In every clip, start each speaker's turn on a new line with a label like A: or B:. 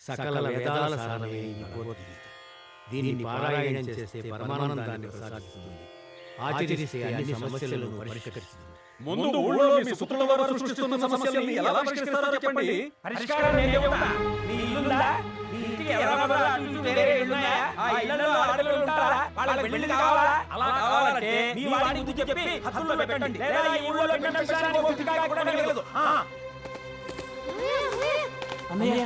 A: సకల వేదాల సారమే ఈ భగవద్గీత. దీన్ని పారాయణం చేస్తే పరమానందాన్ని ప్రసాదిస్తుంది, ఆచరిస్తే అన్ని సమస్యలను పరిష్కరిస్తుంది.
B: ముందు ఊళ్ళో మీ సుతుల వారు సృష్టిస్తున్న సమస్యల్ని ఎలా పరిష్కరిస్తారో చెప్పండి.
C: పరిష్కారం నేను చెబుతా. నీ ఇల్లుందా? నీ ఇంటికి ఎవరెవరు అటు వేరే ఇల్లున్నాయా? ఆ ఇళ్లలో ఆడపిల్లలు ఉంటారా? వాళ్ళకి పెళ్లి కావాలా? అలా కావాలంటే మీ వాడిని బుద్ధి చెప్పి హద్దుల్లో పెట్టండి. లేదా ఈ ఊళ్ళో పెట్టడానికి ఓపిక కూడా లేదు.
D: అన్నయ్య,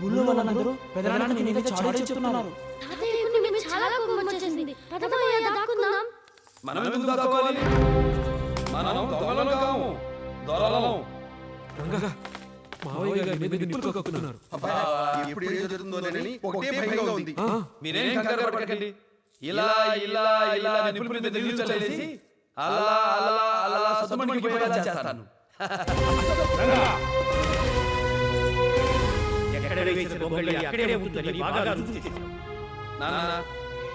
D: ఊళ్ళో వాళ్ళందరూ పెదనాన్నకి నేనే చాడీ చెప్తున్నారు.
E: తాతయ్యకు మేము చాలా కోపం వచ్చేసింది. పదమయ్య దాక్కుందాం.
B: మనం ఎందుకు దాక్కోవాలి? మనం దొంగలం కాము, దొరలం.
F: రంగా, మావయ్య గారి మీద నిప్పులు కక్కుతున్నారు.
G: ఎప్పుడు ఏం జరుగుతుందోనని ఒకటే భయంగా ఉంది.
B: మీరేం కంగారు పడకండి. ఇలా ఇలా ఇలా నిప్పుల మీద నీళ్లు చల్లేసి అలా అలా అలా సద్దుమణికి పోయేలా చేస్తాను. నాన్న,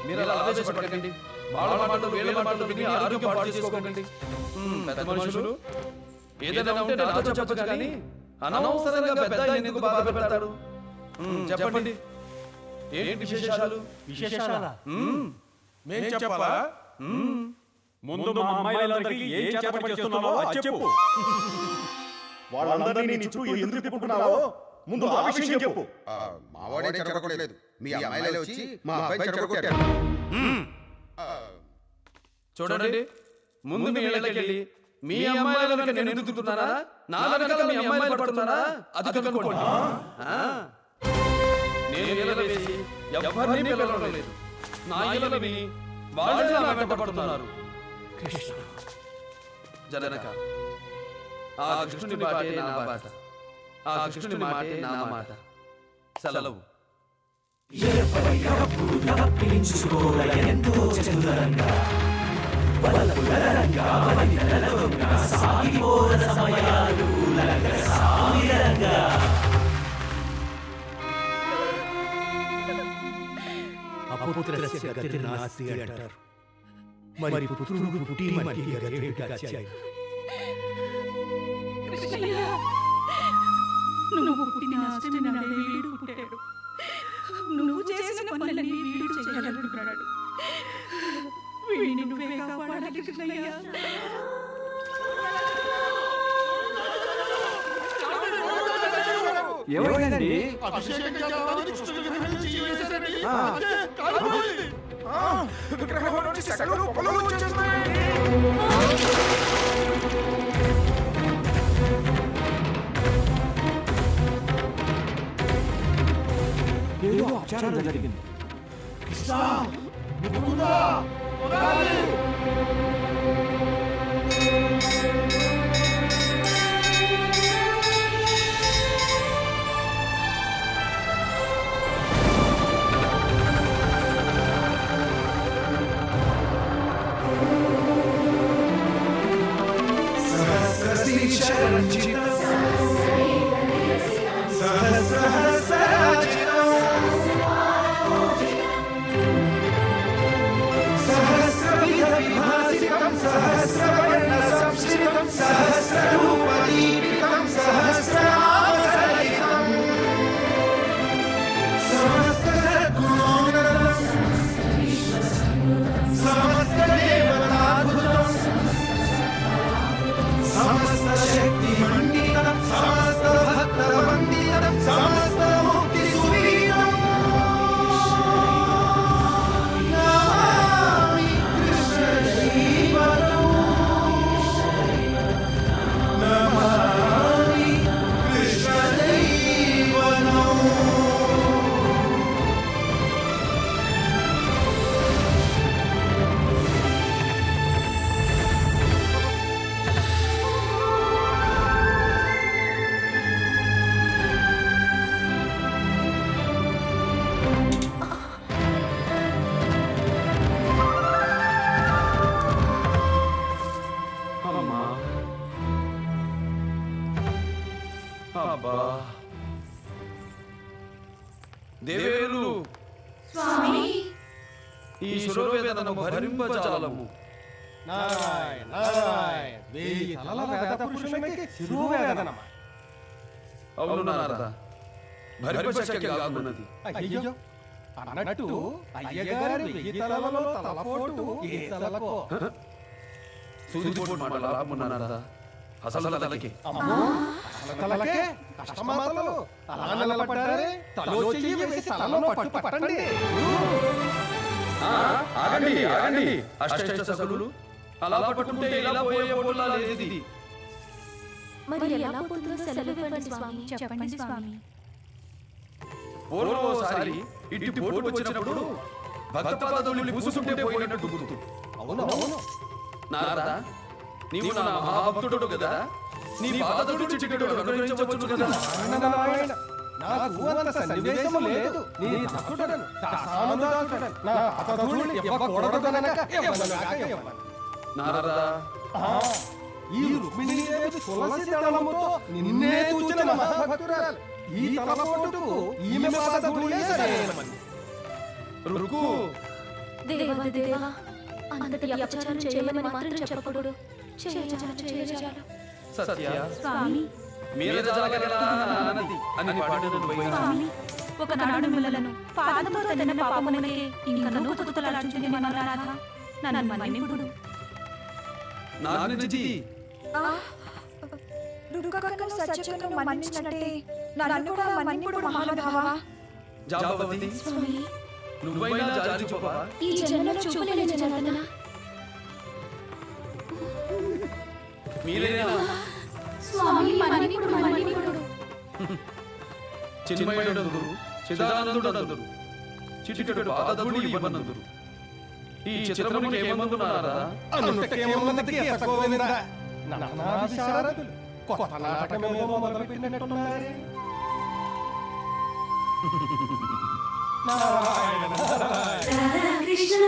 B: మీరు అలా ఆవేశపడకండి. వాళ్ళ మాటలు వీళ్ళ మాటలు విని ఆరోగ్యం పాడు చేసుకోకండి. పెద్ద మనుషులు ఏదైనా ఉంటే నాతో చెప్పచ్చు కానీ అనవసరంగా పెద్ద ఆయన ఎందుకు బాధ పెడతాడు? చెప్పండి, ఏంటి విశేషాలు?
C: విశేషాలా?
B: మేం చెప్పాలా?
H: ముందు మా అమ్మాయిలందరికీ ఏం చేపట్టి చేస్తున్నావో అది చెప్పు.
G: వాళ్ళందరినీ నీ చుట్టూ ఎందుకు తిప్పుకుంటున్నావో ముందు ఆ విషయం చెప్పు. మావాడే చెడగొట్టలేదు, మీ అమ్మాయిలే వచ్చి మా అబ్బాయి చెడగొట్టారు.
B: చూడండి, ముందు మీ ఇళ్ళకెళ్ళి మీ అమ్మాయిల వెనక నేను ఎందుకు తిరుగుతున్నానా, నా వెనకాల మీ అమ్మాయిలు పడుతున్నారా అది కనుక్కోండి. నేను ఇళ్ళ వేసి ఎవరిని పిలవడం లేదు. నా ఇళ్ళ విని వాళ్ళే నా వెంట పడుతున్నారు. జనక, ఆ కృష్ణుని బాటే నా బాట, ఆ కృష్ణుని మాటే నా మాట. సెలవు.
A: అపుత్రస్య గతిర్నాస్తి అంటారు. మరి పుత్రుడు పుట్టి మనకి గతి కాచాయి.
I: నువ్వు పుట్టిన అష్టమి నాడే వీడు పుట్టాడు. నువ్వు చేసిన పనులన్నీ వీడు చేయాలనుకున్నాడు. వీడిని నువ్వే కాపాడాలి కృష్ణయ్య.
B: ఏమైందండి?
D: ఏదో అపచారం జరిగింది.
B: దేవేలు
E: స్వామి,
B: ఈ శిరోవేదనను భరింపజాలము.
G: నారాయణ నారాయణ, వేయి తలల వేద పురుషునికి శిరోవేదనమా?
B: అవును నారద, భరింపశక్యం కాకున్నది.
H: అయ్యో అన్నట్టు అయ్యగారి 1000 తలలలో తలపోటు ఏ తలకో?
B: సూదిపోటు మాట లాభమున్నారా? అసలు తలకి
H: తలకే కష్టమాతలు అలా నిలబడ్డారే, తలో చెయ్యి వేసి తలలో పట్టండి.
B: ఆగండి ఆగండి అష్టైష్టసకులు, అలా పట్టుకుంటే ఇలా పోయే పోటులా లేదు ఇది.
E: మరి ఎలా పోతుందో సెలవు ఇవ్వండి స్వామి.
I: చెప్పండి స్వామి.
B: పూర్వోసారి ఇటు పోటు వచ్చినప్పుడు భక్తపాదుల్ని పూసుకుంటే పోయినట్టు గుర్తు.
H: అవును అవును.
B: నారదా, నీవు నా మహాభక్తుడు కదా, నీ పాదతుడు చిటికెడు అనుగ్రహించవచ్చు కదా.
H: నారాయణ, నాకు అంత సన్నివేశము లేదు. నీ దాసుడను, దాసానుదాసుడను. నా పాదధూళి ఇవ్వకూడదు గనక ఇవ్వను.
B: నారదా,
H: ఈ రుక్మిణీదేవి తులసి దళముతో నిన్నే చూచిన మహాభక్తురాలు. ఈ తలపోటుకు ఈమె పాదధూళే సరైనది.
B: రుక్కు
E: దేవా, అంతటి అపచారం చేయమని మాత్రం చెప్పకూడదు. చేయజాలు.
B: సత్య
I: స్వామి
B: మీరే జలగలరా అన్నది అని పాడినను పోయినా.
I: స్వామి, ఒకనాడు మిమ్మలను పాదముతో తన పాపమునకే ఇంకనూ కుతుకులాడుచుంది మనోనాథ. నన్ను మన్నింపుడు.
B: నారదజీ,
J: రుక్కకు సత్యకును మన్నించినట్టే నన్ను కూడా మన్నింపుడు మహానుభావా.
B: జాంబవతి,
E: స్వామి,
B: నువ్వైనా జాలి చూపవా?
E: ఈ జన్మలో చూపలేని జనార్దన,
B: మీరేనా
E: స్వామి మన్నిపుడు.
B: చిన్మయుడందురు, చిదానందుడందురు, చిటికెడు పాదధూళి ఇవ్వనందురు. ఈ చిత్రమునికి ఏమందున్నారా?
H: అనుటకేమున్నది గీత గోవింద. నానా విశారదులు కొత్త నాటకమేమో మొదలుపెట్టినట్టున్నారే. నారాయణ నారాయణ.
E: కృష్ణ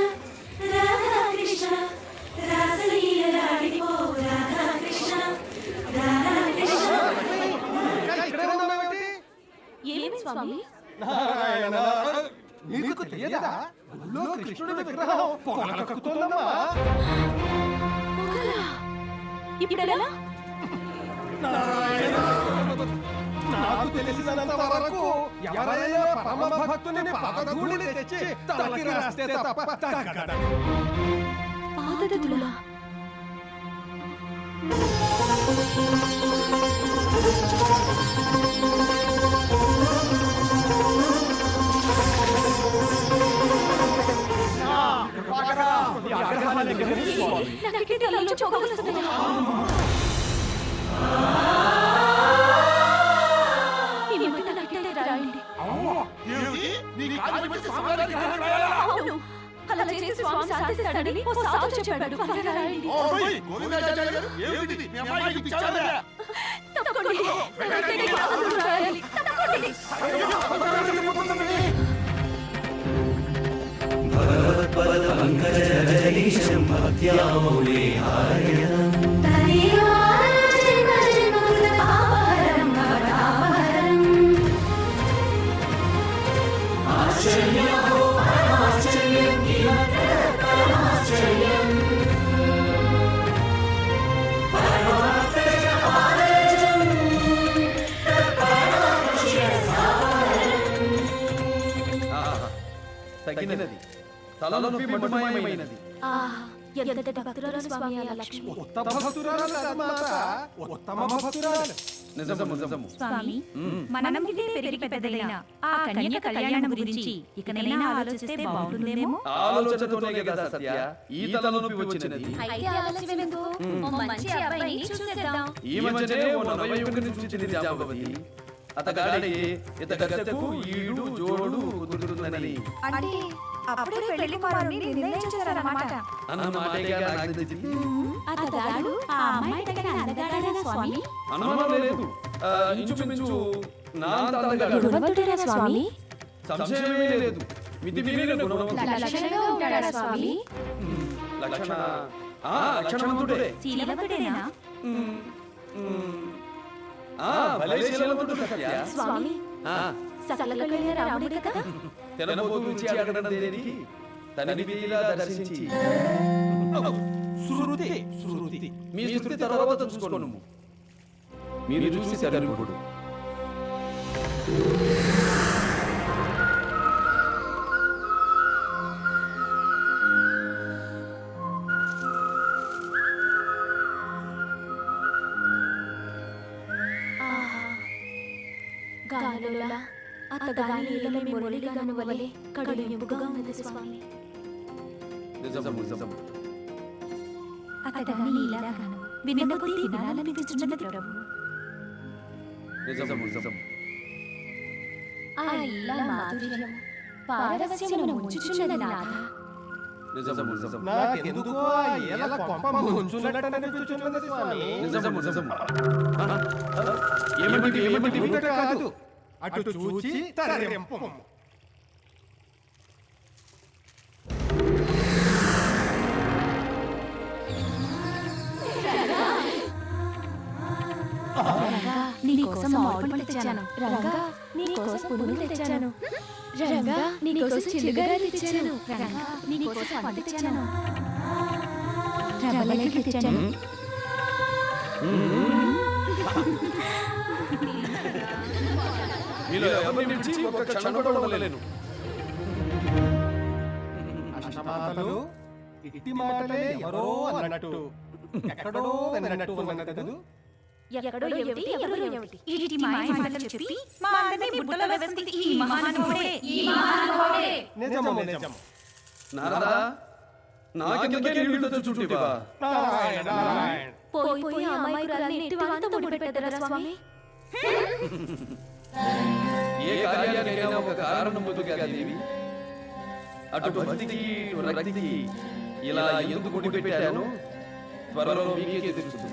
E: రాధా కృష్ణ రాసలీలాడిపో రాధా కృష్ణ
H: ఇక్కడే ఉన్నావేంటి?
E: ఏమి స్వామి?
H: నారాయణ, నీకు తెలియదా? గుళ్ళో కృష్ణుడి విగ్రహం పొగలకక్కుతోందమ్మా.
E: ఇప్పుడెలా?
H: నాకు తెలిసినంత వరకు ఎవరైనా పరమ భక్తుని పాదధూళిని తెచ్చి తలకి రాస్తే తప్ప తగ్గడం.
E: పాదధూళా? నాకే తలలో పొగలు వస్తున్నాయి. ఈ మాట నాకే రాయండి. అవును, అలా చేసి స్వామి శాంతిస్తాడని ఓ సాధు చెప్పాడు. త్వరగా రాయండి. తప్పకోండి. నాకే కాదు రాయాలి. తప్పకోండి.
B: తగినది, తలనొప్పి మటుమాయమైనది.
E: ఎంతటి భక్తురాలు స్వామి ఆ లక్ష్మి.
H: ఉత్తమ భక్తురాలు మాత, ఉత్తమ భక్తురాలు.
B: నిజము నిజము.
I: స్వామి, మనం ఇదే పెరిగి పెద్దలైన ఆ కన్య కళ్యాణం గురించి ఇకనైనా ఆలోచిస్తే బాగుంటుందేమో.
B: ఆలోచనతోనే కదా సత్య ఈ తలనొప్పి వచ్చినది.
E: అయితే ఆలస్యం ఎందుకు? ఓ మంచి అబ్బాయిని చూసేద్దాం.
B: ఈ మధ్యనే ఓ నవయువకుని చూచింది జాంబవతి. అతగాడే ఇతగత్తకు ఈడు జోడు కుదురుతుందని.
J: అంటే అప్పుడే పెళ్లి కుమారుని నిర్ణయించేశారన్నమాట.
B: అన్న మాటేగా నాకు తెలిసింది.
E: అతగాడు ఆ అమ్మాయి తగిన అందగాడేనా స్వామి?
B: అనుమానం లేదు. ఇంచుమించు నా అంత అందగాడు.
E: గుణవంతుడేనా స్వామి?
B: సంశయమే లేదు. మితిమీరిన గుణవంతుడు.
E: లక్షణంగా ఉంటాడా స్వామి?
B: లక్షణ లక్షణవంతుడే.
I: శీలవంతుడేనా?
B: భలే శీలవంతుడు సత్య.
E: స్వామి, సకలకైన రాముడే కదా?
B: తెనబోతు నుంచి అడగడం దేనికి? తనని వీధిలా దర్శించి
H: శృతి
B: మీ స్థితి తర్వాత చూసుకోను. మీరు చూసి సరిపడు.
E: గాలిలోలా అత్తగాని నీళ్ళలో మీ మురళిగాను వలె కడు ఎంపుగా ఉన్నది స్వామి. అత్తగాని నీలాగాను విన్న కొద్దీ వినాలనిపించుచున్నది ప్రభు. ఆ ఇల్ల మాధుర్యం పారవస్యమును ముంచుచున్నది నాథ.
A: నాకెందుకో ఆ ఏల కొంప ముంచునట్టనిపించుచున్నది స్వామి.
B: ఏమిటి
A: ఇవిట కాదు, అటు చూచి తరింపు.
E: రంగా నీకోసం మామిడి తెచ్చాను. రంగా నీకోసం పునుగులు తెచ్చాను. రంగా నీకోసం చిల్లుగారెలు తెచ్చాను. రంగా నీకోసం పంట తెచ్చాను. రవ్వలకి తెచ్చాను.
B: మీలో ఎవరిని విడిచి ఒక్క క్షణం కూడా ఉండలేను.
A: అష్టమాతలు ఇట్టి మాటలే ఎవరో అన్నట్టు ఎక్కడో విన్నట్టు ఉన్నది కదూ.
E: ఎక్కడో ఏమిటి ఎవరో ఏమిటి
J: ఇటు మాయ మాటలు చెప్పి మా అందరినీ బుట్టలో వేసింది ఈ మహానుభావుడే.
A: నిజం.
B: నారదా, నాకెందుకే నీళ్ళు తెచ్చుంటివా?
A: నారాయణ.
E: పోయి అమాయకురాల్ని ఎట్టివాంతో ముడిపెట్టదరా స్వామి.
B: ఏ కార్యానికైనా ఒక కారణం ముందుగా దేవి. అటు భక్తికి రక్తికి ఇలా ఎందుకు ముడిపెట్టాను త్వరలో మీకే తెలుస్తుంది.